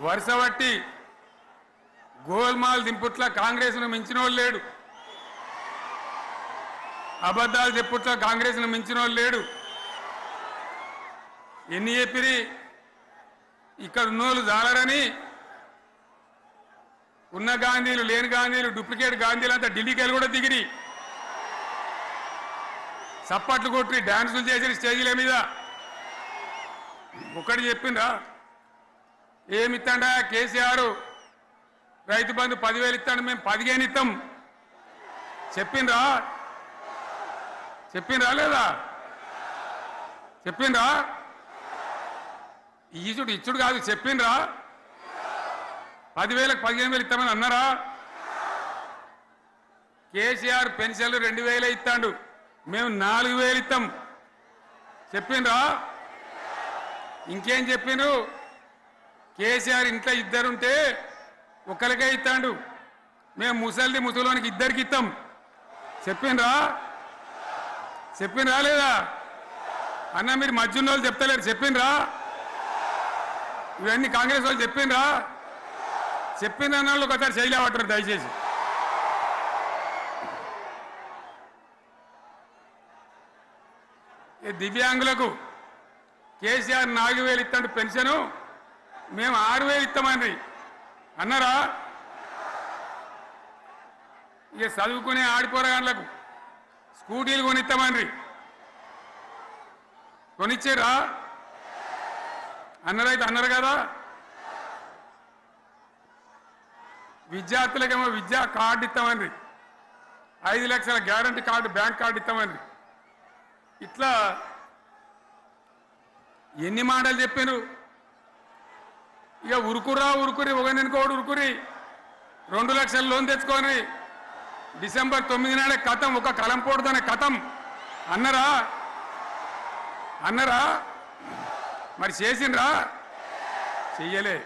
వరుసబట్టి గోల్మాల్ దింపుట్ల కాంగ్రెస్ను మించినోళ్ళు లేడు, అబద్ధాలు చెప్పుట్ల కాంగ్రెస్ను మించినోళ్ళు లేడు. ఎన్ని చెప్పిరి ఇక్కడ ఉన్నోళ్ళు జాలరని ఉన్న గాంధీలు లేని గాంధీలు డూప్లికేట్ గాంధీలు అంతా ఢిల్లీకి వెళ్ళి కూడా దిగిరి, చప్పట్లు కొట్టి డాన్సులు చేసిన స్టేజీల మీద. ఒకటి చెప్పిండ్రా, ఏమిత్తాడా కేసీఆర్ రైతు బంధు 10,000 ఇస్తాడు, మేము 15 ఇస్తాం చెప్పిండ్రా? చెప్పిండ్రా లేదా? చెప్పిండ్రా? ఇచ్చుడు కాదు, చెప్పిండ్రా? 10,000కు 15,000 ఇస్తామని అన్నారా? కేసీఆర్ పెన్షన్లు 2,000 ఇస్తాడు, మేము 4,000 ఇస్తాం చెప్పిండ్రా? ఇంకేం చెప్పిండ్రు? కేసీఆర్ ఇంట్లో ఇద్దరుంటే ఒకరికే ఇస్తాడు, మేము ముసలోనికి 2 ఇస్తాం చెప్పిండ్రా? చెప్పిండ్రా లేదా? అన్న మీరు మధ్యన్న వాళ్ళు చెప్తలేరు, చెప్పిండ్రా? ఇవన్నీ కాంగ్రెస్ వాళ్ళు చెప్పిండ్రా? చెప్పిండ్రు అన్న వాళ్ళు ఒకసారి చేయలేవటారు దయచేసి. దివ్యాంగులకు కేసీఆర్ 4,000 ఇస్తాడు పెన్షను, మేము 6,000 ఇస్తామని అన్నారా? ఇక చదువుకునే ఆడిపోరగాళ్ళకు స్కూటీలు కొనిస్తామని కొనిచ్చారా? అన్నారైతే అన్నారు కదా. విద్యార్థులకేమో విద్యా కార్డు ఇస్తామని, 5 లక్షల గ్యారంటీ కార్డు బ్యాంక్ కార్డు ఇస్తామని. ఇట్లా ఎన్ని మాటలు చెప్పారు. ఇక ఉరుకురి ఒకరినుకోడు ఉరుకురి 2 లక్షల లోన్ తెచ్చుకొని డిసెంబర్ 9 నాడే కథం, ఒక కలంపోడుతోనే కథం అన్నరా? అన్నరా? మరి చేసిండ్రా? చెయ్యలే.